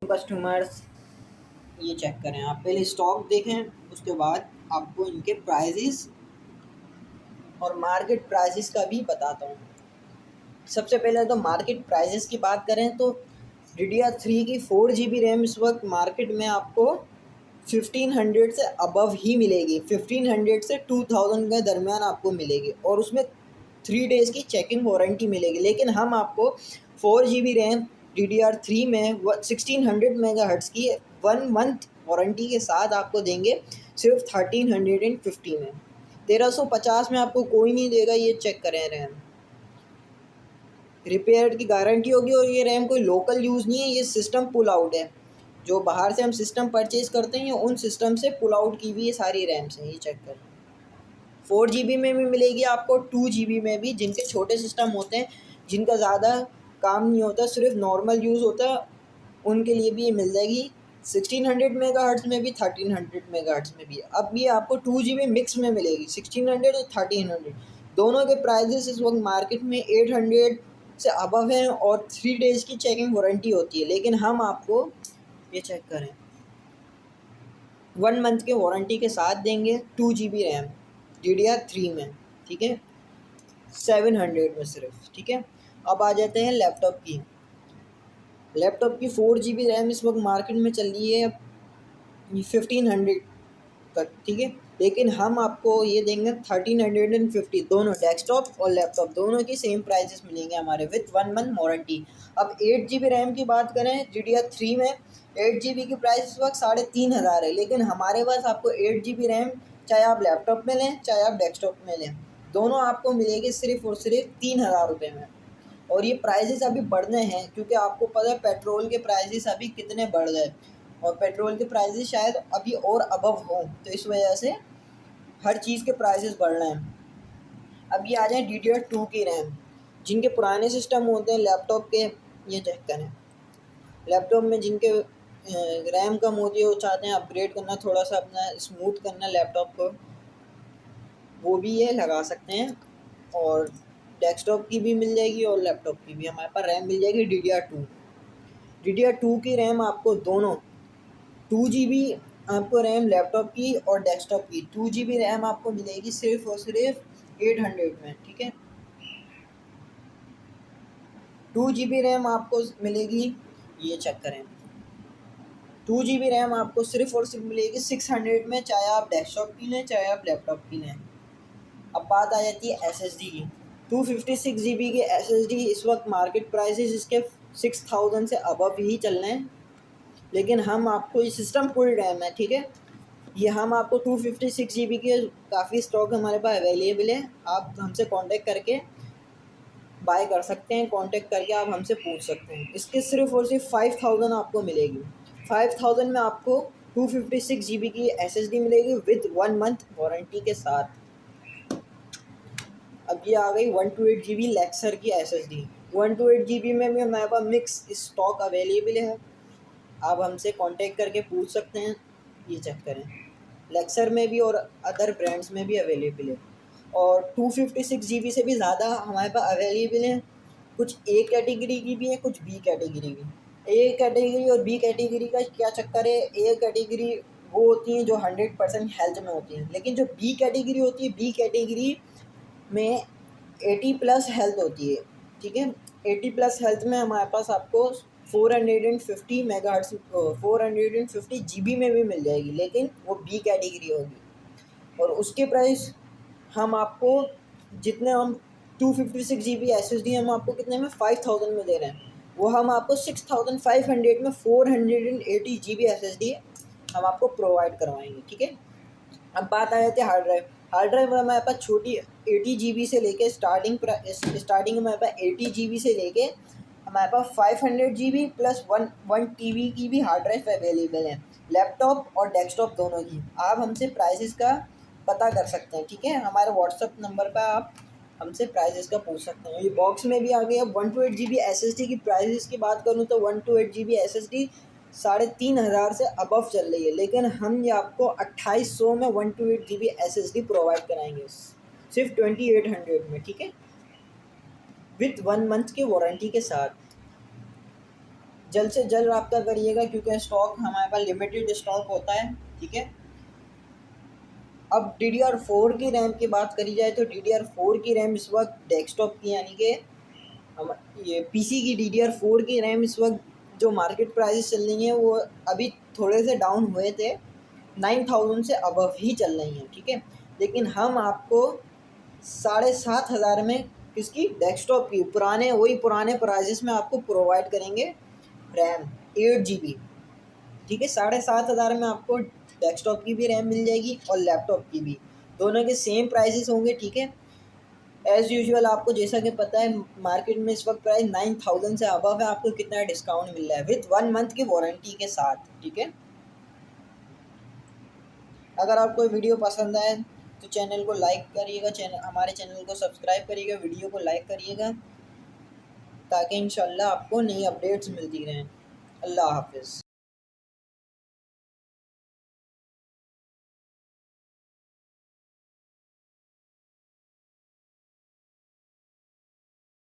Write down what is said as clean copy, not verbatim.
Customers, ये check करें आप, पहले स्टॉक देखें, उसके बाद आपको इनके प्राइजेस और मार्केट प्राइजेस का भी बताता हूँ। सबसे पहले तो मार्केट प्राइजेस की बात करें तो DDR3 की 4 GB रैम इस वक्त मार्केट में आपको 1500 से अबव ही मिलेगी। 1500 से 2000 के दरमियान आपको मिलेगी और उसमें 3 डेज़ की चेकिंग वारंटी मिलेगी। लेकिन हम आपको 4 GB रैम DDR3 में 1600 MHz की 1 मंथ वारंटी के साथ आपको देंगे सिर्फ 1350 में। 1350 में आपको कोई नहीं देगा, ये चेक करें। रैम रिपेयर की गारंटी होगी और ये रैम कोई लोकल यूज़ नहीं है, ये सिस्टम पुल आउट है। जो बाहर से हम सिस्टम परचेज़ करते हैं उन सिस्टम से पुल आउट की हुई ये सारी रैम्स हैं, ये चेक करें। 4 GB में भी मिलेगी आपको, 2 GB में भी। जिनके छोटे सिस्टम होते हैं, जिनका ज़्यादा काम नहीं होता, सिर्फ नॉर्मल यूज़ होता है, उनके लिए भी ये मिल जाएगी 1600 MHz में भी, 1300 MHz में भी। अब ये आपको 2 GB मिक्स में मिलेगी, 1600 और 1300। दोनों के प्राइजेस इस वक्त मार्केट में 800 से अबव हैं और 3 डेज़ की चेकिंग वारंटी होती है। लेकिन हम आपको ये चेक करें 1 मंथ के वारंटी के साथ देंगे 2 GB रैम DDR3 में, ठीक है, 700 में सिर्फ, ठीक है। अब आ जाते हैं लैपटॉप की 4 GB रैम इस वक्त मार्केट में चल रही है 1500 तक, ठीक है। लेकिन हम आपको ये देंगे 1350। दोनों डेस्कटॉप और लैपटॉप दोनों की सेम प्राइजेस मिलेंगे हमारे विथ 1 मंथ वारंटी। अब 8 GB रैम की बात करें DDR3 में, 8 GB की प्राइस इस वक्त 3500 है। लेकिन हमारे पास आपको 8 GB रैम, चाहे आप लैपटॉप में लें चाहे आप डेस्कटॉप में लें, दोनों आपको मिलेगी सिर्फ और सिर्फ 3000 रुपये में। और ये प्राइजेस अभी बढ़ने हैं क्योंकि आपको पता है पेट्रोल के प्राइजेस अभी कितने बढ़ गए और पेट्रोल के प्राइजेस शायद अभी और अबव हों, तो इस वजह से हर चीज़ के प्राइजेस बढ़ रहे हैं। अब ये आ जाए DDR2 की रैम। जिनके पुराने सिस्टम होते हैं लैपटॉप के, ये चेक करें। लैपटॉप में जिनके रैम कम होती है, वो चाहते हैं अपग्रेड करना, थोड़ा सा अपना स्मूथ करना लैपटॉप को, वो भी ये लगा सकते हैं। और डेस्कटॉप की भी मिल जाएगी और लैपटॉप की भी हमारे पास रैम मिल जाएगी DDR2 की रैम आपको दोनों 2 GB आपको रैम लैपटॉप की और डेस्कटॉप की 2 GB रैम आपको मिलेगी सिर्फ और सिर्फ 800 में, ठीक है। 2 GB रैम आपको मिलेगी, ये चेक करें, 2 GB रैम आपको सिर्फ और सिर्फ मिलेगी 600 में, चाहे आप डेस्कटॉप की लें चाहे आप लैपटॉप की लें। अब बात आ जाती है SSD की। 256 GB के SSD इस वक्त मार्केट प्राइसेस इसके 6000 से अबव ही चल रहे हैं। लेकिन हम आपको ये सिस्टम फुल रैम है, ठीक है, ये हम आपको 256 GB के काफ़ी स्टॉक हमारे पास अवेलेबल है। आप हमसे कांटेक्ट करके बाय कर सकते हैं, कांटेक्ट करके आप हमसे पूछ सकते हैं। इसके सिर्फ और सिर्फ 5000 आपको मिलेगी। 5000 में आपको 256 GB की SSD मिलेगी विद 1 मंथ वारंटी के साथ। अब ये आ गई 128 GB लेक्सर की SSD। 128 GB में भी हमारे पास मिक्स स्टॉक अवेलेबल है, आप हमसे कांटेक्ट करके पूछ सकते हैं। ये चेक करें, लेक्सर में भी और अदर ब्रांड्स में भी अवेलेबल है। और 256 GB से भी ज़्यादा हमारे पास अवेलेबल है। कुछ A कैटेगरी की भी है, कुछ B कैटेगरी की। A कैटेगरी और B कैटेगरी का क्या चक्कर है, A कैटेगरी वो होती हैं जो 100% हेल्थ में होती हैं, लेकिन जो B कैटेगरी होती है, B कैटेगरी में 80+ हेल्थ होती है, ठीक है। 80+ हेल्थ में हमारे पास आपको 450 मेगाहर्ट्ज़ 450 GB में भी मिल जाएगी, लेकिन वो बी कैटेगरी होगी। और उसके प्राइस हम आपको जितने हम 256 GB SSD हम आपको कितने में 5000 में दे रहे हैं, वो हम आपको 6500 में 480 GB SSD हम आपको प्रोवाइड करवाएंगे, ठीक है। अब बात आ जाती है हार्ड ड्राइव। हार्ड ड्राइव हमारे पास छोटी 80 GB से लेके स्टार्टिंग हमारे पास 80 GB से लेके हमारे पास 500 GB प्लस 1 TB की भी हार्ड ड्राइव अवेलेबल है, लैपटॉप और डेस्कटॉप दोनों की। आप हमसे प्राइसेस का पता कर सकते हैं, ठीक है। हमारे व्हाट्सअप नंबर पर आप हमसे प्राइसेस का पूछ सकते हैं। ये बॉक्स में भी आ गई। अब 128 GB SSD की प्राइसेस की बात करूँ तो 128 GB SSD 3500 से अबव चल रही है, लेकिन हम ये आपको 2800 में 128 GB SSD प्रोवाइड कराएंगे सिर्फ 2800 में, ठीक है, विथ 1 मंथ की वारंटी के साथ। जल्द से जल्द रब्ता करिएगा क्योंकि स्टॉक हमारे पास लिमिटेड स्टॉक होता है, ठीक है। अब DDR4 की रैम की बात करी जाए तो DDR4 की रैम इस वक्त डेस्कटॉप की यानी कि हम ये पीसी की DDR4 की रैम इस वक्त जो मार्केट प्राइस चल रही हैं वो अभी थोड़े से डाउन हुए थे, 9000 से अबव ही चल रही हैं, ठीक है। लेकिन हम आपको 7500 में किसकी डेस्कटॉप की पुराने प्राइजेस में आपको प्रोवाइड करेंगे रैम 8 GB, ठीक है। 7500 में आपको डेस्कटॉप की भी रैम मिल जाएगी और लैपटॉप की भी, दोनों के सेम प्राइजेस होंगे, ठीक है। एज़ यूजुअल आपको जैसा कि पता है मार्केट में इस वक्त प्राइस 9000 से अबव है, आपको कितना डिस्काउंट मिल रहा है विथ 1 मंथ की वारंटी के साथ, ठीक है। अगर आपको वीडियो पसंद आए तो चैनल को लाइक करिएगा, हमारे चैनल को सब्सक्राइब करिएगा, वीडियो को लाइक करिएगा ताकि इंशाल्लाह आपको नई अपडेट्स मिलती रहें। अल्लाह हाफ़िज़।